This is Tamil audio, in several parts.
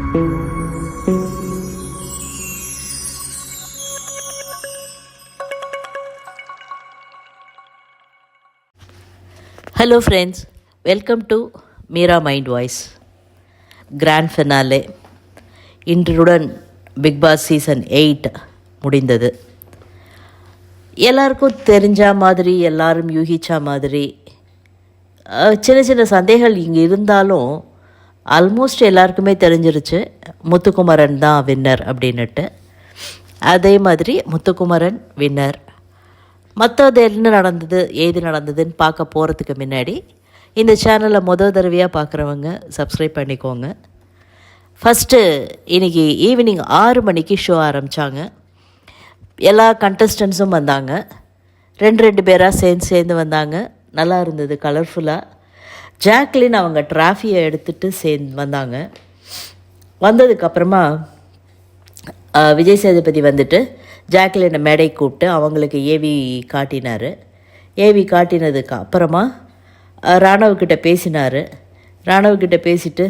Hello friends, welcome to Meera mind voice. Grand finale இன்றுடன் பிக் பாஸ் சீசன் 8 முடிந்தது. எல்லாருக்கும் தெரிஞ்ச மாதிரி, எல்லாரும் யூகிச்ச மாதிரி சின்ன சின்ன சந்தேகங்கள் இங்கே இருந்தாலும் ஆல்மோஸ்ட் எல்லாருக்குமே தெரிஞ்சிருச்சு முத்துக்குமரன் தான் வின்னர் அப்படின்னுட்டு. அதே மாதிரி முத்துக்குமரன் வின்னர். மற்றது என்ன நடந்தது, ஏது நடந்ததுன்னு பார்க்க போகிறதுக்கு முன்னாடி இந்த சேனலை தடவையாக பார்க்குறவங்க சப்ஸ்கிரைப் பண்ணிக்கோங்க. ஃபஸ்ட்டு இன்றைக்கி ஈவினிங் 6 மணிக்கு ஷோ ஆரம்பித்தாங்க. எல்லா கண்டஸ்டன்ஸும் வந்தாங்க. ரெண்டு பேராக சேர்ந்து வந்தாங்க. நல்லா இருந்தது, கலர்ஃபுல்லாக. ஜாக்லின் அவங்க ட்ராஃபியை எடுத்துகிட்டு வந்தாங்க. வந்ததுக்கப்புறமா விஜய் சேதுபதி வந்துட்டு ஜாக்லினை மேடை கூப்பிட்டு அவங்களுக்கு ஏவி காட்டினார். ஏவி காட்டினதுக்கு அப்புறமா ராணவக்கிட்ட பேசினார். ராணவக்கிட்ட பேசிட்டு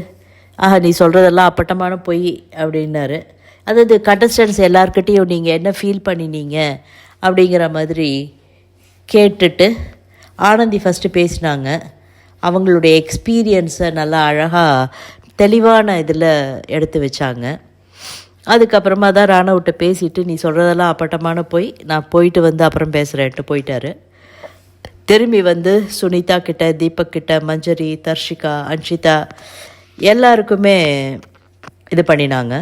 நீ சொல்கிறதெல்லாம் அப்பட்டமான பொய் அப்படின்னாரு. அதாவது கண்டஸ்டன்ஸ் எல்லாருக்கிட்டேயும் நீங்கள் என்ன ஃபீல் பண்ணினீங்க அப்படிங்கிற மாதிரி கேட்டுட்டு ஆனந்தி ஃபஸ்ட்டு பேசினாங்க. அவங்களுடைய எக்ஸ்பீரியன்ஸை நல்லா அழகாக தெளிவான இதில் எடுத்து வச்சாங்க. அதுக்கப்புறமா தான் ராணவிட்ட பேசிவிட்டு நீ சொல்கிறதெல்லாம் அப்பட்டமான போய் நான் போயிட்டு வந்து அப்புறம் பேசுகிறேன்ட்டு போயிட்டார். திரும்பி வந்து சுனிதா கிட்ட, தீபக் கிட்ட, மஞ்சரி, தர்ஷிகா, அன்ஷிதா எல்லாருக்குமே இது பண்ணினாங்க.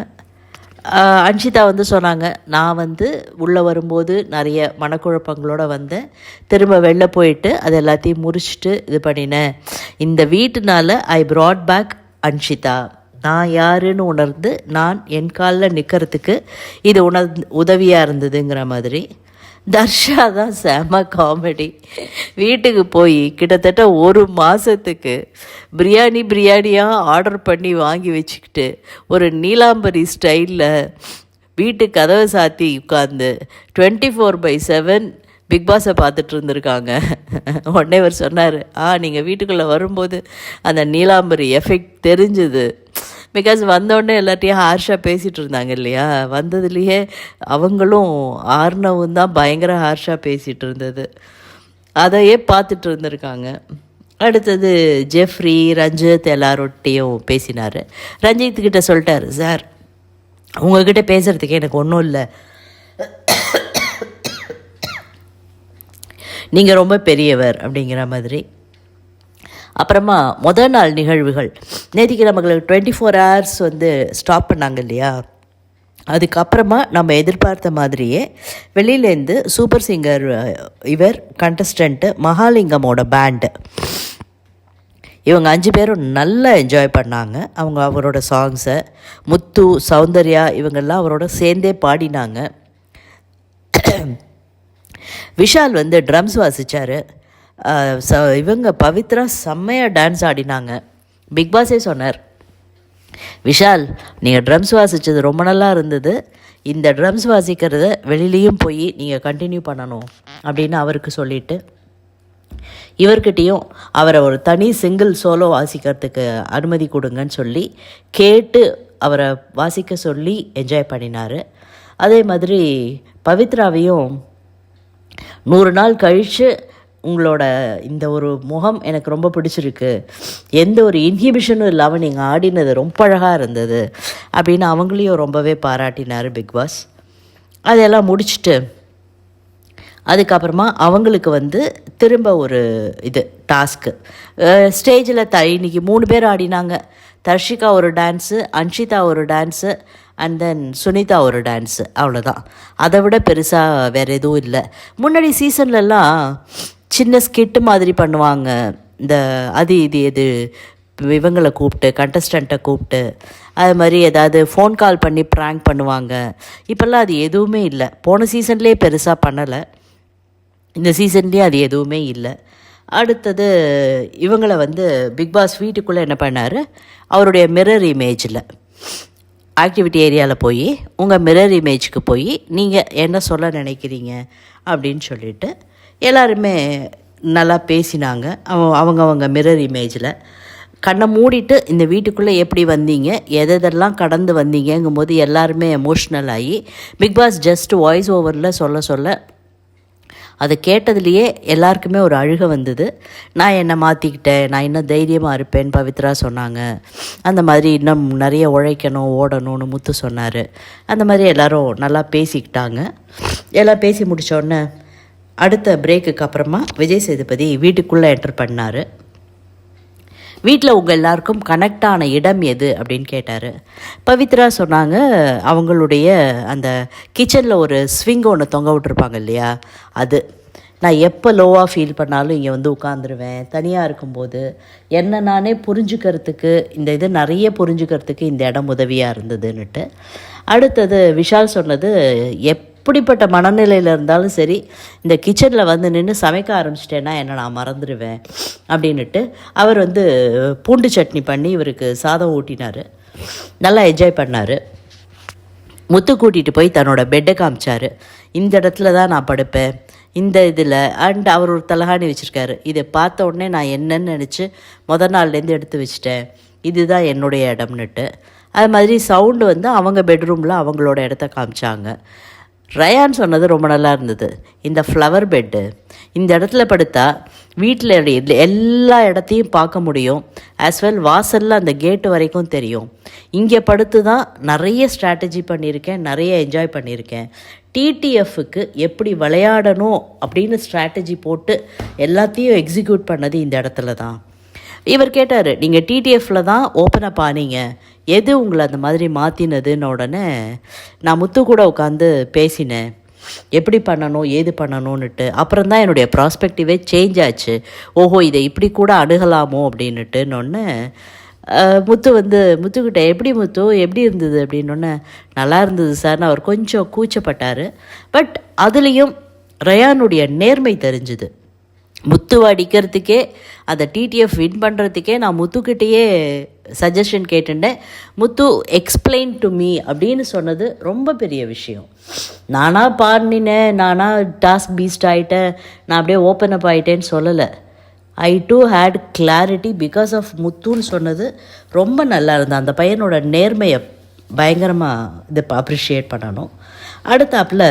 அன்ஷிதா வந்து சொன்னாங்க, நான் வந்து உள்ளே வரும்போது நிறைய மனக்குழப்பங்களோடு வந்தேன், திரும்ப வெளில போயிட்டு அது எல்லாத்தையும் முறிச்சிட்டு இது பண்ணினேன். இந்த வீட்டுனால ஐ ப்ராட் பேக் அன்ஷிதா. நான் யாருன்னு உணர்ந்து நான் என் காலில் நிற்கிறதுக்கு இது உதவியாக இருந்ததுங்கிற மாதிரி. தர்ஷா தான் செம காமெடி. வீட்டுக்கு போய் கிட்டத்தட்ட 1 மாதத்துக்கு பிரியாணியாக ஆர்டர் பண்ணி வாங்கி வச்சுக்கிட்டு ஒரு நீலாம்பரி ஸ்டைலில் வீட்டு கதவை சாத்தி உட்காந்து 24/7 பிக் பாஸை பார்த்துட்டு இருந்திருக்காங்க. உடனே அவர் சொன்னார், நீங்கள் வீட்டுக்குள்ளே வரும்போது அந்த நீலாம்பரி எஃபெக்ட் தெரிஞ்சுது. பிகாஸ் வந்தோடனே எல்லாத்தையும் ஹார்ஷாக பேசிகிட்டு இருந்தாங்க இல்லையா. வந்ததுலேயே அவங்களும் ஆர்னவும் தான் பயங்கர ஹார்ஷாக பேசிகிட்டு இருந்தது. அதையே பார்த்துட்டு இருந்திருக்காங்க. அடுத்தது ஜெஃப்ரி, ரஞ்சித் எல்லாரோட்டையும் பேசினார். ரஞ்சித்துக்கிட்ட சொல்லிட்டார், சார் உங்கள்கிட்ட பேசுகிறதுக்கு எனக்கு ஒன்றும் இல்லை, நீங்கள் ரொம்ப பெரியவர் அப்படிங்கிற மாதிரி. அப்புறமா முதல் நாள் நிகழ்வுகள் நேற்றுக்கு நம்மளுக்கு 24 hours வந்து ஸ்டாப் பண்ணாங்க இல்லையா. அதுக்கப்புறமா நம்ம எதிர்பார்த்த மாதிரியே வெளியிலேருந்து சூப்பர் சிங்கர் இவர் கண்டஸ்டண்ட்டு மகாலிங்கமோட பேண்டு இவங்க 5 பேரும் நல்லா என்ஜாய் பண்ணாங்க. அவரோட சாங்ஸை முத்து, சௌந்தர்யா இவங்கெல்லாம் அவரோட சேர்ந்தே பாடினாங்க. விஷால் வந்து ட்ரம்ஸ் வாசித்தார். இவங்க பவித்ரா செம்மையாக டான்ஸ் ஆடினாங்க. பிக் பாஸே சொன்னார், விஷால் நீங்கள் ட்ரம்ஸ் வாசித்தது ரொம்ப நல்லா இருந்தது, இந்த ட்ரம்ஸ் வாசிக்கிறத வெளியிலையும் போய் நீங்கள் கண்டினியூ பண்ணணும் அப்படின்னு அவருக்கு சொல்லிவிட்டு இவர்கிட்டையும் அவரை ஒரு தனி சிங்கிள் சோலோ வாசிக்கிறதுக்கு அனுமதி கொடுங்கன்னு சொல்லி கேட்டு அவரை வாசிக்க சொல்லி என்ஜாய் பண்ணினார். அதே மாதிரி பவித்ராவையும் 100 நாள் கழித்து உங்களோட இந்த ஒரு முகம் எனக்கு ரொம்ப பிடிச்சிருக்கு, எந்த ஒரு இன்ஹிபிஷனும் இல்லாமல் நீங்கள் ஆடினது ரொம்ப அழகாக இருந்தது அப்படின்னு அவங்களையும் ரொம்பவே பாராட்டினார் பிக் பாஸ். அதெல்லாம் முடிச்சுட்டு அதுக்கப்புறமா அவங்களுக்கு வந்து திரும்ப ஒரு டாஸ்க்கு ஸ்டேஜில் இன்றைக்கி 3 பேர் ஆடினாங்க. தர்ஷிகா ஒரு டான்ஸு, அன்ஷிதா ஒரு டான்ஸு, அண்ட் தென் சுனிதா ஒரு டான்ஸு. அவ்வளோதான். அதை விட பெருசாக வேறு எதுவும் இல்லை. முன்னாடி சீசன்லலாம் சின்ன ஸ்கிட்டு மாதிரி பண்ணுவாங்க. இந்த எது இவங்களை கூப்பிட்டு, கண்டஸ்டண்ட்டை கூப்பிட்டு, அது மாதிரி ஏதாவது ஃபோன் கால் பண்ணி ப்ராங்க் பண்ணுவாங்க. இப்போல்லாம் அது எதுவுமே இல்லை. போன சீசன்லேயே பெருசாக பண்ணலை, இந்த சீசன்லேயும் அது எதுவுமே இல்லை. அடுத்தது இவங்களை வந்து பிக் பாஸ் வீட்டுக்குள்ளே என்ன பண்ணார், அவருடைய மிரர் இமேஜில் ஆக்டிவிட்டி ஏரியாவில் போய் உங்கள் மிரர் இமேஜுக்கு போய் நீங்கள் என்ன சொல்ல நினைக்கிறீங்க அப்படின்னு சொல்லிட்டு எல்லாருமே நல்லா பேசினாங்க. அவங்க மிரர் இமேஜில் கண்ணை மூடிட்டு இந்த வீட்டுக்குள்ளே எப்படி வந்தீங்க, எதெல்லாம் கடந்து வந்தீங்கங்கும்போது எல்லாருமே எமோஷ்னல் ஆகி பிக் பாஸ் ஜஸ்ட் வாய்ஸ் ஓவரில் சொல்ல அதை கேட்டதுலேயே எல்லாருக்குமே ஒரு அழுகை வந்தது. நான் என்னை மாற்றிக்கிட்டேன், நான் இன்னும் தைரியமாக இருப்பேன் பவித்ரா சொன்னாங்க. அந்த மாதிரி இன்னும் நிறைய உழைக்கணும் ஓடணும்னு முத்து சொன்னார். அந்த மாதிரி எல்லோரும் நல்லா பேசிக்கிட்டாங்க. எல்லாம் பேசி முடித்தோடனே அடுத்த பிரேக்குக்கு அப்புறமா விஜய் சேதுபதி வீட்டுக்குள்ளே என்டர் பண்ணார். வீட்டில் உங்கள் எல்லாருக்கும் கனெக்ட் ஆன இடம் எது அப்படின்னு கேட்டார். பவித்ரா சொன்னாங்க, அவங்களுடைய அந்த கிச்சனில் ஒரு ஸ்விங் ஒன்று தொங்க விட்டுருப்பாங்க இல்லையா, அது. நான் எப்போ லோவாக ஃபீல் பண்ணாலும் இங்கே வந்து உட்காந்துருவேன். தனியாக இருக்கும்போது என்ன நானே புரிஞ்சுக்கிறதுக்கு, இந்த இது நிறைய புரிஞ்சுக்கிறதுக்கு இந்த இடம் உதவியாக இருந்ததுன்னுட்டு. அடுத்தது விஷால் சொன்னது, எப்படிப்பட்ட மனநிலையில் இருந்தாலும் சரி இந்த கிச்சனில் வந்து நின்று சமைக்க ஆரம்பிச்சிட்டேன்னா என்ன நான் மறந்துடுவேன் அப்படின்னுட்டு அவர் வந்து பூண்டு சட்னி பண்ணி இவருக்கு சாதம் ஊட்டினார். நல்லா என்ஜாய் பண்ணார். முத்து கூட்டிகிட்டு போய் தன்னோட பெட்டை காமிச்சார். இந்த இடத்துல தான் நான் படுப்பேன், இந்த இதில். அண்ட் அவர் ஒரு தலகாணி வச்சுருக்காரு. இதை பார்த்த உடனே நான் என்னன்னு நினச்சி நாள்லேருந்து எடுத்து வச்சிட்டேன், இதுதான் என்னுடைய இடம்னுட்டு. அது மாதிரி சவுண்டு வந்து அவங்க பெட்ரூமில் அவங்களோட இடத்த காமிச்சாங்க. ரயான் சொன்னது ரொம்ப நல்லா இருந்தது. இந்த ஃப்ளவர் பெட்டு இந்த இடத்துல படுத்தா வீட்டில் எல்லா இடத்தையும் பார்க்க முடியும். ஆஸ் வெல் வாசலில் அந்த கேட்டு வரைக்கும் தெரியும். இங்கே படுத்து தான் நிறைய ஸ்ட்ராட்டஜி பண்ணியிருக்கேன், நிறைய என்ஜாய் பண்ணியிருக்கேன். டிடிஎஃப்க்கு எப்படி விளையாடணும் அப்படின்னு ஸ்ட்ராட்டஜி போட்டு எல்லாத்தையும் எக்ஸிக்யூட் பண்ணது இந்த இடத்துல தான். இவர் கேட்டார், நீங்கள் டிடிஎஃப்பில் தான் ஓப்பன் அப் ஆனீங்க, எது உங்களை அந்த மாதிரி மாற்றினதுன்னு. உடனே நான் முத்து கூட உட்காந்து பேசினேன், எப்படி பண்ணணும் ஏது பண்ணணுன்னுட்டு. அப்புறம் தான் என்னுடைய ப்ராஸ்பெக்டிவே சேஞ்ச் ஆச்சு. ஓஹோ, இதை இப்படி கூட அணுகலாமோ அப்படின்னுட்டுன்னொன்னே முத்துக்கிட்ட எப்படி இருந்தது அப்படின்னொன்னே, நல்லா இருந்தது சார்னு அவர் கொஞ்சம் கூச்சப்பட்டார். பட் அதுலேயும் ரயானுடைய நேர்மை தெரிஞ்சுது. முத்துவை அடிக்கிறதுக்கே, அதை டிடிஎஃப் வின் பண்ணுறதுக்கே நான் முத்துக்கிட்டேயே சஜஷன் கேட்டுட்டேன். முத்து எக்ஸ்பிளைன் டு மீ அப்படின்னு சொன்னது ரொம்ப பெரிய விஷயம். நானாக பாடினேன், நானாக டாஸ்க் பீஸ்ட் ஆகிட்டேன், நான் அப்படியே ஓப்பன் அப் ஆகிட்டேன்னு சொல்லலை. I too had clarity because of முத்துன்னு சொன்னது ரொம்ப நல்லா இருந்தது. அந்த பையனோட நேர்மையை பயங்கரமாக இது அப்ரிஷியேட் பண்ணணும். அடுத்தாப்பில்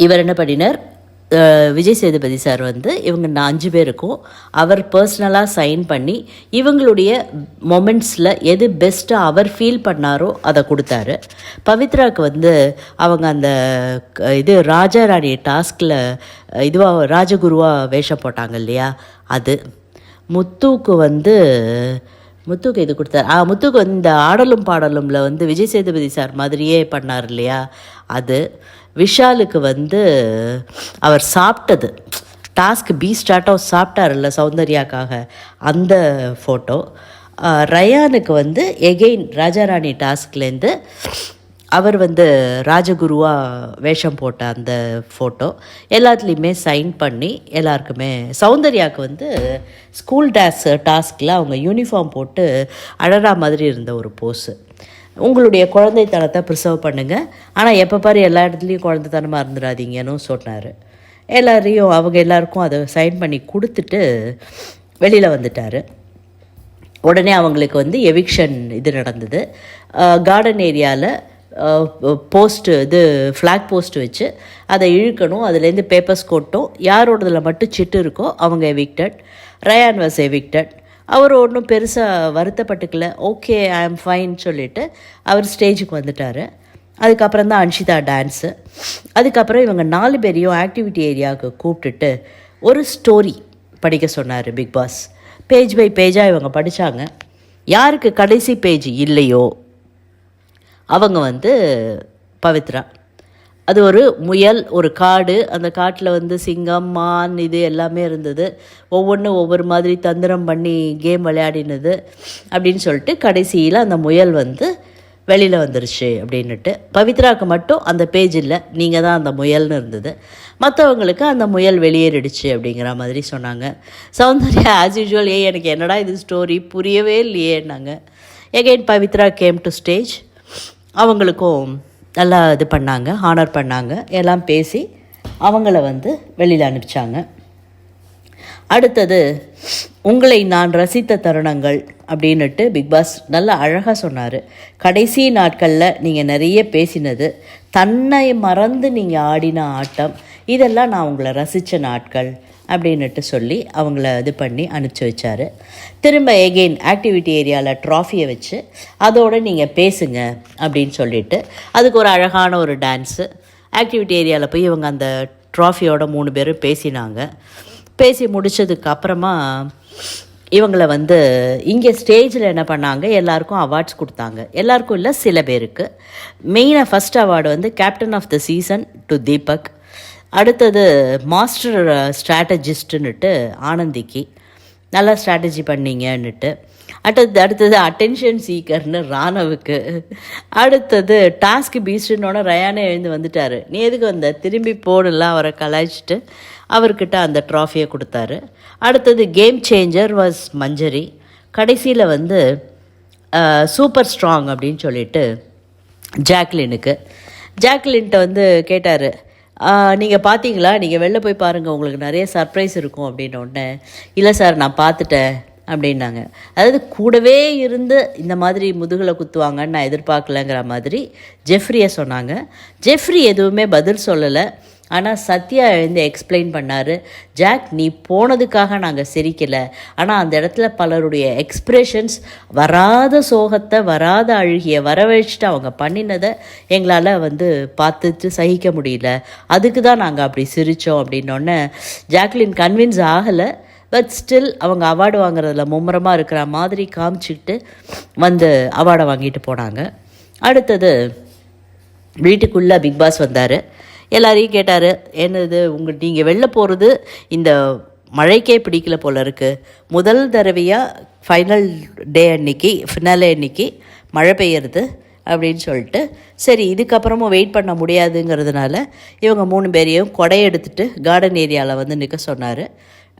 இவர் என்ன பண்ணினார், விஜய் சேதுபதி சார் வந்து இவங்க 5 பேருக்கும் அவர் பர்சனலாக சைன் பண்ணி இவங்களுடைய மொமெண்ட்ஸில் எது பெஸ்ட்டாக அவர் ஃபீல் பண்ணாரோ அதை கொடுத்தாரு. பவித்ராவுக்கு வந்து அவங்க அந்த இது ராஜா ராணி டாஸ்கில் இதுவாக ராஜகுருவாக வேஷம் போட்டாங்க இல்லையா, அது. முத்துவுக்கு இது கொடுத்தார். முத்துக்கு வந்து இந்த ஆடலும் பாடலும்ல வந்து விஜய் சேதுபதி சார் மாதிரியே பண்ணார் இல்லையா, அது. விஷாலுக்கு வந்து அவர் சாப்பிட்டது டாஸ்க் பீஸ்டாட்டம் சாப்பிட்டார்ல சௌந்தர்யாக்காக, அந்த ஃபோட்டோ. ரயானுக்கு வந்து எகெயின் ராஜாராணி டாஸ்க்லேருந்து அவர் வந்து ராஜகுருவாக வேஷம் போட்ட அந்த ஃபோட்டோ எல்லாத்துலேயுமே சைன் பண்ணி எல்லாருக்குமே. சௌந்தர்யாவுக்கு வந்து ஸ்கூல் டாஸ்கில் அவங்க யூனிஃபார்ம் போட்டு அழறா மாதிரி இருந்த ஒரு போஸு. உங்களுடைய குழந்தைத்தனத்தை ப்ரிசர்வ் பண்ணுங்கள், ஆனால் எப்போ பாரு எல்லா இடத்துலையும் குழந்தைத்தனமாக இருந்துடாதீங்கன்னு சொன்னார். அவங்க எல்லாருக்கும் அதை சைன் பண்ணி கொடுத்துட்டு வெளியில் வந்துட்டார். உடனே அவங்களுக்கு வந்து எவிக்ஷன் இது நடந்தது. கார்டன் ஏரியாவில் ஃப்ளாக் போஸ்ட் வச்சு அதை இழுக்கணும், அதுலேருந்து பேப்பர்ஸ் கொட்டும். யாரோடதில் மட்டும் சிட்டு இருக்கோ அவங்க எவிக்டட். Ryan was evicted. அவர் ஒன்றும் பெருசாக வருத்தப்பட்டுக்கல, ஓகே ஐ ஆம் ஃபைன் சொல்லிவிட்டு அவர் ஸ்டேஜுக்கு வந்துட்டார். அதுக்கப்புறம் தான் அன்ஷிதா டான்ஸு. அதுக்கப்புறம் இவங்க 4 பேரையும் ஆக்டிவிட்டி ஏரியாவுக்கு கூப்பிட்டுட்டு ஒரு ஸ்டோரி படிக்க சொன்னார் பிக் பாஸ். பேஜ் பை பேஜாக இவங்க படித்தாங்க. யாருக்கு கடைசி பேஜ் இல்லையோ அவங்க வந்து பவித்ரா. அது ஒரு முயல், ஒரு காடு, அந்த காட்டில் வந்து சிங்கம், மான், இது எல்லாமே இருந்தது. ஒவ்வொரு மாதிரி தந்திரம் பண்ணி கேம் விளையாடினது அப்படின்னு சொல்லிட்டு கடைசியில் அந்த முயல் வந்து வெளியில் வந்துருச்சு அப்படின்னுட்டு. பவித்ராவுக்கு மட்டும் அந்த பேஜ் இல்லை, நீங்கள் தான் அந்த முயல்னு இருந்தது. மற்றவங்களுக்கு அந்த முயல் வெளியேறிடுச்சு அப்படிங்கிற மாதிரி சொன்னாங்க. சௌந்தர்யா ஆஸ் யூஷுவல், எனக்கு என்னடா இது ஸ்டோரி புரியவே இல்லையேன்னாங்க. Again Pavithra came to stage. அவங்களுக்கும் நல்லா இது பண்ணாங்க, ஹானர் பண்ணாங்க, எல்லாம் பேசி அவங்கள வந்து வெளியில் அனுப்பிச்சாங்க. அடுத்தது உங்களை நான் ரசித்த தருணங்கள் அப்படின்னுட்டு பிக்பாஸ் நல்லா அழகாக சொன்னார். கடைசி நாட்களில் நீங்கள் நிறைய பேசினது, தன்னை மறந்து நீங்கள் ஆடின ஆட்டம், இதெல்லாம் நான் உங்களை ரசித்த நாட்கள் அப்படின்னுட்டு சொல்லி அவங்கள இது பண்ணி அனுப்பிச்சி வச்சார். திரும்ப எகெயின் ஆக்டிவிட்டி ஏரியாவில் ட்ராஃபியை வச்சு அதோடு நீங்கள் பேசுங்க அப்படின்னு சொல்லிவிட்டு அதுக்கு ஒரு அழகான ஒரு டான்ஸு. ஆக்டிவிட்டி ஏரியாவில் போய் இவங்க அந்த ட்ராஃபியோட 3 பேரும் பேசினாங்க. பேசி முடித்ததுக்கு அப்புறமா இவங்களை இங்கே ஸ்டேஜில் என்ன பண்ணாங்க, எல்லாருக்கும் அவார்ட்ஸ் கொடுத்தாங்க. எல்லாருக்கும் இல்லை, சில பேருக்கு. மெயினாக first award captain of the season to Deepak. அடுத்தது மாஸ்டர் ஸ்ட்ராட்டஜிஸ்ட்டுன்னுட்டு ஆனந்திக்கு, நல்லா ஸ்ட்ராட்டஜி பண்ணிங்கன்னுட்டு. அடுத்தது அட்டென்ஷன் சீக்கர்னு ராணவுக்கு. அடுத்தது டாஸ்க் பீஸ்டுன்னோட ரயானே எழுந்து வந்துட்டார். நீ எதுக்கு திரும்பி போடலாம் அவரை கலாய்ச்சிட்டு அவர்கிட்ட அந்த ட்ராஃபியை கொடுத்தாரு. அடுத்தது கேம் சேஞ்சர் வாஸ் மஞ்சரி. கடைசியில் சூப்பர் ஸ்ட்ராங் அப்படின்னு சொல்லிட்டு ஜாக்லின்ட்ட கேட்டார், நீங்கள் பார்த்தீங்களா, நீங்கள் வெளில போய் பாருங்கள், உங்களுக்கு நிறைய சர்ப்ரைஸ் இருக்கும் அப்படின்னோடனே, இல்லை சார் நான் பார்த்துட்டேன் அப்படின்னாங்க. அதாவது கூடவே இருந்து இந்த மாதிரி முதுகில் குத்துவாங்கன்னு நான் எதிர்பார்க்கலங்கிற மாதிரி ஜெஃப்ரியை சொன்னாங்க. ஜெஃப்ரி எதுவுமே பதில் சொல்லலை. ஆனால் சத்யா எழுந்து எக்ஸ்பிளைன் பண்ணார், ஜாக் நீ போனதுக்காக நாங்கள் சிரிக்கலை, ஆனால் அந்த இடத்துல பலருடைய எக்ஸ்ப்ரெஷன்ஸ், வராத சோகத்தை வராத அழுகிய வரவழைச்சிட்டு அவங்க பண்ணினதை எங்களால் பார்த்துட்டு சகிக்க முடியல, அதுக்கு தான் நாங்கள் அப்படி சிரித்தோம் அப்படின்னோடனே ஜாக்லின் கன்வின்ஸ் ஆகலை. பட் ஸ்டில் அவங்க அவார்டு வாங்குறதுல மும்முரமாக இருக்கிற மாதிரி காமிச்சிக்கிட்டு அவார்டை வாங்கிட்டு போனாங்க. அடுத்தது வீட்டுக்குள்ளே பிக்பாஸ் வந்தார். எல்லாரையும் கேட்டார், என்னது நீங்கள் வெளில போகிறது இந்த மழைக்கே பிடிக்கல போல இருக்குது, முதல் தடவையாக ஃபைனல் டே அன்னைக்கு, ஃபினாலே அன்னைக்கு மழை பெய்யறது அப்படின்னு சொல்லிட்டு, சரி இதுக்கப்புறமும் வெயிட் பண்ண முடியாதுங்கிறதுனால இவங்க 3 பேரையும் கொடை எடுத்துகிட்டு கார்டன் ஏரியாவில் நிற்க சொன்னார்.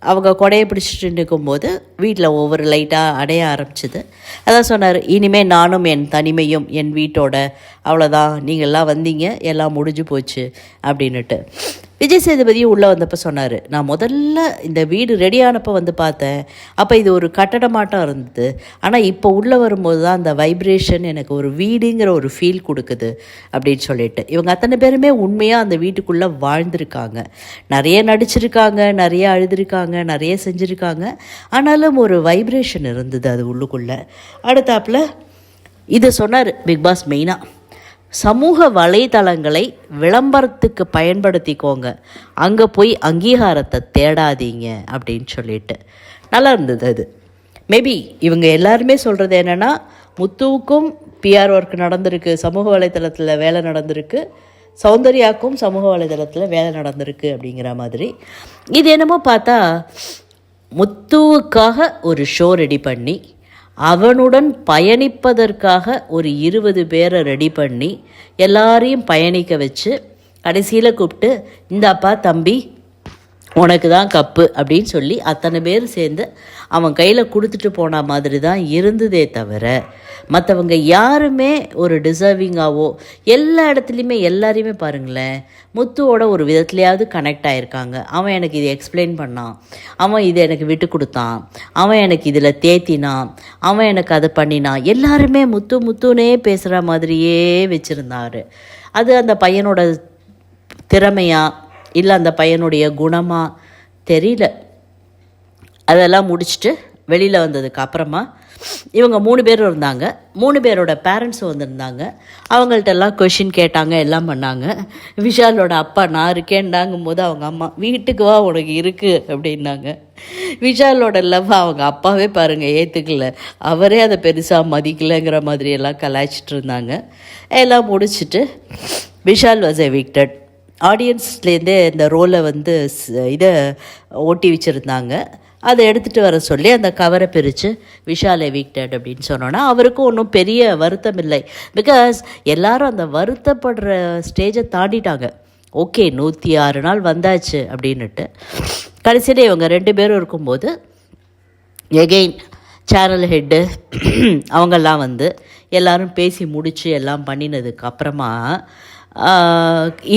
அவங்க கொடையை பிடிச்சிட்டு நிற்கும்போது வீட்டில் ஒவ்வொரு லைட்டாக அடைய ஆரம்பிச்சிது. அதான் சொன்னார், இனிமேல் நானும் என் தனிமையும் என் வீட்டோட, அவ்வளோதான், நீங்கள்லாம் வந்தீங்க, எல்லாம் முடிஞ்சு போச்சு அப்படின்னுட்டு. விஜய் சேதுபதியும் உள்ளே வந்தப்போ சொன்னார், நான் முதல்ல இந்த வீடு ரெடியானப்போ பார்த்தேன், அப்போ இது ஒரு கட்டடமாட்டம் இருந்தது, ஆனால் இப்போ உள்ளே வரும்போது தான் அந்த வைப்ரேஷன் எனக்கு ஒரு வீடுங்கிற ஒரு ஃபீல் கொடுக்குது அப்படின்னு சொல்லிட்டு. இவங்க அத்தனை பேருமே உண்மையாக அந்த வீட்டுக்குள்ளே வாழ்ந்திருக்காங்க, நிறைய நடிச்சிருக்காங்க, நிறைய அழுதுருக்காங்க, நிறைய செஞ்சுருக்காங்க, ஆனாலும் ஒரு வைப்ரேஷன் இருந்தது அது உள்ளுக்குள்ளே. அடுத்தாப்பில் இதை சொன்னார் பிக்பாஸ் மெயினாக, சமூக வலைதளங்களை விளம்பரத்துக்கு பயன்படுத்திக்கோங்க, அங்கே போய் அங்கீகாரத்தை தேடாதீங்க அப்படின்னு சொல்லிட்டு. நல்லா இருந்தது அது. மேபி இவங்க எல்லாருமே சொல்கிறது என்னென்னா, முத்துவுக்கும் பிஆர் ஒர்க் நடந்திருக்கு, சமூக வலைதளத்தில் வேலை நடந்திருக்கு, சௌந்தர்யாவுக்கும் சமூக வலைதளத்தில் வேலை நடந்திருக்கு அப்படிங்கிற மாதிரி. இது என்னமோ பார்த்தா முத்துவுக்காக ஒரு ஷோ ரெடி பண்ணி, அவனுடன் பயணிப்பதற்காக ஒரு 20 பேரை ரெடி பண்ணி எல்லாரையும் பயணிக்க வச்சு கடைசியில் கூப்பிட்டு, இந்தாப்பா தம்பி உனக்கு தான் கப்பு அப்படின்னு சொல்லி அத்தனை பேர் சேர்ந்து அவன் கையில் கொடுத்துட்டு போன மாதிரி தான் இருந்ததே தவிர, மற்றவங்க யாருமே ஒரு டிசர்விங்காவோ, எல்லா இடத்துலையுமே எல்லாரையுமே பாருங்களேன், முத்துவோட ஒரு விதத்துலையாவது கனெக்ட் ஆகிருக்காங்க. அவன் எனக்கு இதை எக்ஸ்பிளைன் பண்ணான், அவன் இதை எனக்கு விட்டு கொடுத்தான், அவன் எனக்கு இதில் தேத்தினான், அவன் எனக்கு அதை பண்ணினான், எல்லாருமே முத்துனே பேசுகிற மாதிரியே வச்சுருந்தார். அது அந்த பையனோட திறமையா இல்லை அந்த பையனுடைய குணமா தெரியல. அதெல்லாம் முடிச்சுட்டு வெளியில் வந்ததுக்கு அப்புறமா இவங்க 3 பேரும் இருந்தாங்க. 3 பேரோட பேரண்ட்ஸும் வந்திருந்தாங்க. அவங்கள்ட்டெல்லாம் கொஷின் கேட்டாங்க, எல்லாம் பண்ணாங்க. விஷாலோட அப்பா நான் இருக்கேன்டாங்கும் போது அவங்க அம்மா, வீட்டுக்கு வா உனக்கு இருக்குது அப்படின்னாங்க. விஷாலோட லவ் அவங்க அப்பாவே பாருங்கள் ஏற்றுக்கல, அவரே அதை பெருசாக மதிக்கலைங்கிற மாதிரியெல்லாம் கலாய்ச்சிட்டு இருந்தாங்க. எல்லாம் முடிச்சுட்டு விஷால் வாஸ் எவிக்டட். ஆடியன்ஸ்லேருந்தே இந்த ரோலை இதை ஓட்டி வச்சுருந்தாங்க. அதை எடுத்துகிட்டு வர சொல்லி அந்த கவரை பிரித்து விஷால் எவிக்டட் அப்படின்னு சொன்னோன்னா அவருக்கும் ஒன்றும் பெரிய வருத்தம் இல்லை. பிகாஸ் எல்லாரும் அந்த வருத்தப்படுற ஸ்டேஜை தாண்டிட்டாங்க. ஓகே 106 நாள் வந்தாச்சு அப்படின்னுட்டு. கடைசியில் இவங்க 2 பேரும் இருக்கும்போது எகெயின் சேனல் ஹெட்டு அவங்கெல்லாம் எல்லோரும் பேசி முடித்து எல்லாம் பண்ணினதுக்கு அப்புறமா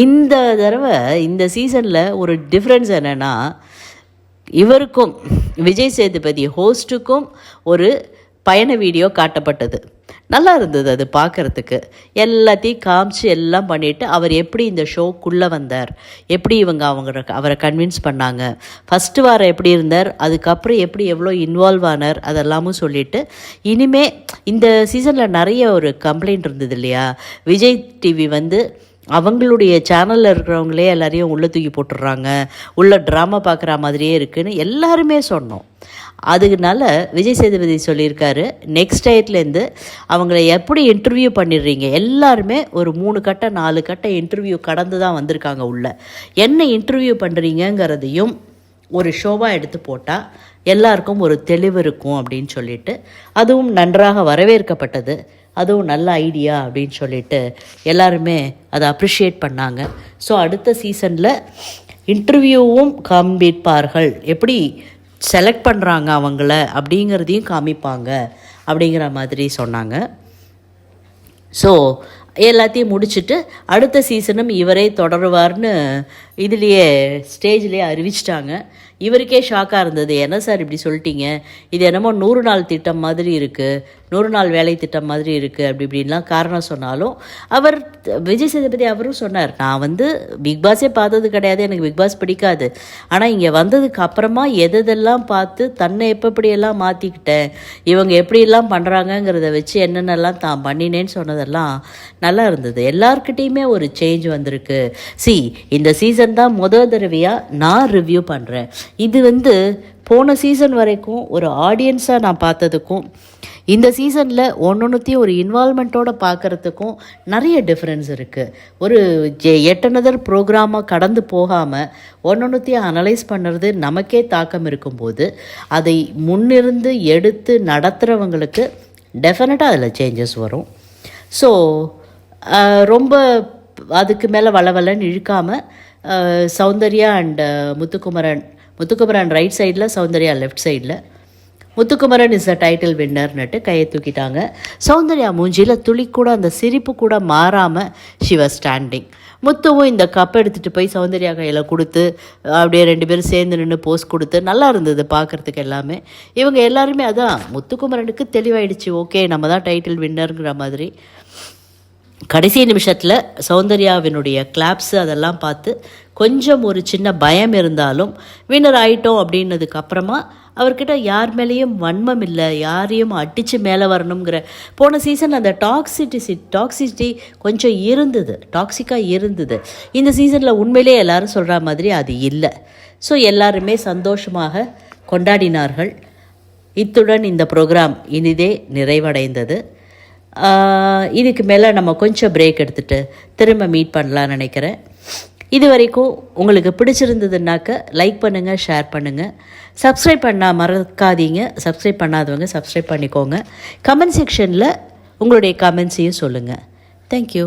இந்த தடவை இந்த சீசனில் ஒரு டிஃப்ரென்ஸ் என்னென்னா, இவருக்கும் விஜய் சேதுபதி ஹோஸ்ட்டுக்கும் ஒரு பயண வீடியோ காட்டப்பட்டது. நல்லா இருந்தது அது பார்க்குறதுக்கு. எல்லாத்தையும் காமிச்சு எல்லாம் பண்ணிவிட்டு அவர் எப்படி இந்த ஷோக்குள்ளே வந்தார், எப்படி அவரை கன்வின்ஸ் பண்ணாங்க, ஃபஸ்ட்டு வாரம் எப்படி இருந்தார், அதுக்கப்புறம் எப்படி எவ்வளோ இன்வால்வ் ஆனார், அதெல்லாமும் சொல்லிவிட்டு இனிமே இந்த சீசனில் நிறைய ஒரு கம்ப்ளைண்ட் இருந்தது இல்லையா, விஜய் டிவி அவங்களுடைய சேனலில் இருக்கிறவங்களே எல்லாரையும் உள்ளே தூக்கி போட்டுடுறாங்க, உள்ள ட்ராமா பார்க்குற மாதிரியே இருக்குதுன்னு எல்லாருமே சொன்னோம். அதுக்குனால விஜய் சேதுபதி சொல்லியிருக்காரு, நெக்ஸ்ட் டயத்துலேருந்து அவங்கள எப்படி இன்டர்வியூ பண்ணிடுறீங்க, எல்லாருமே ஒரு 3 கட்ட 4 கட்ட இன்டர்வியூ கடந்து தான் வந்திருக்காங்க உள்ள, என்ன இன்டர்வியூ பண்ணுறீங்கிறதையும் ஒரு ஷோவாக எடுத்து போட்டால் எல்லாருக்கும் ஒரு தெளிவு இருக்கும் அப்படின்னு சொல்லிட்டு, அதுவும் நன்றாக வரவேற்கப்பட்டது. அதுவும் நல்ல ஐடியா அப்படின்னு சொல்லிட்டு எல்லாருமே அதை அப்ரிஷியேட் பண்ணாங்க. ஸோ அடுத்த சீசனில் இன்டர்வியூவும் காண்பிப்பார்கள், எப்படி செலக்ட் பண்ணுறாங்க அவங்கள அப்படிங்கிறதையும் காமிப்பாங்க அப்படிங்கிற மாதிரி சொன்னாங்க. ஸோ எல்லாத்தையும் முடிச்சுட்டு அடுத்த சீசனும் இவரே தொடருவார்னு இதுலேயே ஸ்டேஜ்லேயே அறிவிச்சிட்டாங்க. இவருக்கே ஷாக்காக இருந்தது, என்ன சார் இப்படி சொல்லிட்டீங்க, இது என்னமோ 100 நாள் திட்டம் மாதிரி இருக்குது, 100 நாள் வேலை திட்டம் மாதிரி இருக்குது அப்படி இப்படின்லாம் காரணம் சொன்னாலும் அவர் விஜய் சேதுபதி அவரும் சொன்னார், நான் பிக் பாஸே பார்த்தது கிடையாது, எனக்கு பிக் பாஸ் பிடிக்காது, ஆனால் இங்கே வந்ததுக்கு அப்புறமா எதெல்லாம் பார்த்து தன்னை எப்படியெல்லாம் மாற்றிக்கிட்டேன், இவங்க எப்படியெல்லாம் பண்ணுறாங்கங்கிறத வச்சு என்னென்னலாம் தான் பண்ணினேன்னு சொன்னதெல்லாம் நல்லா இருந்தது. எல்லார்கிட்டேயுமே ஒரு சேஞ்ச் வந்திருக்கு. இந்த சீசன் தான் முதல் தடவையாக நான் ரிவ்யூ பண்ணுறேன். இது போன சீசன் வரைக்கும் ஒரு ஆடியன்ஸாக நான் பார்த்ததுக்கும் இந்த சீசனில் ஒன்றுத்தையும் ஒரு இன்வால்மெண்ட்டோடு பார்க்குறதுக்கும் நிறைய டிஃப்ரென்ஸ் இருக்குது. ஒரு எட்டனதர் ப்ரோக்ராமாக கடந்து போகாமல் ஒன்றுத்தையும் அனலைஸ் பண்ணுறது நமக்கே தாக்கம் இருக்கும்போது அதை முன்னிருந்து எடுத்து நடத்துகிறவங்களுக்கு டெஃபினட்டாக அதில் சேஞ்சஸ் வரும். ஸோ ரொம்ப அதுக்கு மேலே வளவலன்னு இழுக்காமல் சௌந்தர்யா அண்ட் முத்துக்குமரன் ரைட் சைடில், சௌந்தர்யா லெஃப்ட் சைடில், முத்துக்குமரன் இஸ் அ டைட்டில் வின்னர்னுட்டு கையை தூக்கிட்டாங்க. சௌந்தர்யா மூஞ்சியில் துளி கூட அந்த சிரிப்பு கூட மாறாமல் ஷி வாஸ் ஸ்டாண்டிங். முத்துவும் இந்த கப் எடுத்துகிட்டு போய் சௌந்தர்யா கையில் கொடுத்து அப்படியே 2 பேரும் சேர்ந்து நின்று போஸ் கொடுத்து நல்லா இருந்தது பார்க்குறதுக்கு எல்லாமே. இவங்க எல்லாருமே அதான் முத்துக்குமரனுக்கு தெளிவாயிடுச்சு, ஓகே நம்ம தான் டைட்டில் வின்னருங்கிற மாதிரி. கடைசி நிமிஷத்தில் சௌந்தர்யாவினுடைய கிளாப்ஸு அதெல்லாம் பார்த்து கொஞ்சம் ஒரு சின்ன பயம் இருந்தாலும் வின்னர் ஆகிட்டோம் அப்படின்னதுக்கு அப்புறமா அவர்கிட்ட யார் மேலேயும் வன்மம் இல்லை, யாரையும் அடித்து மேலே வரணுங்கிற. போன சீசன் அந்த டாக்ஸிசிட்டி கொஞ்சம் இருந்தது, டாக்ஸிக்காக இருந்தது. இந்த சீசனில் உண்மையிலே எல்லாரும் சொல்கிற மாதிரி அது இல்லை. ஸோ எல்லாருமே சந்தோஷமாக கொண்டாடினார்கள். இத்துடன் இந்த ப்ரோக்ராம் இனிதே நிறைவடைந்தது. இதுக்கு மேலே நம்ம கொஞ்சம் பிரேக் எடுத்துகிட்டு திரும்ப மீட் பண்ணலான்னு நினைக்கிறேன். இது வரைக்கும் உங்களுக்கு பிடிச்சிருந்ததுனாக்க லைக் பண்ணுங்கள், ஷேர் பண்ணுங்கள், சப்ஸ்கிரைப் பண்ணால் மறக்காதீங்க. சப்ஸ்கிரைப் பண்ணாதவங்க சப்ஸ்கிரைப் பண்ணிக்கோங்க. கமெண்ட் செக்ஷனில் உங்களுடைய கமெண்ட்ஸையும் சொல்லுங்கள். தேங்க்யூ.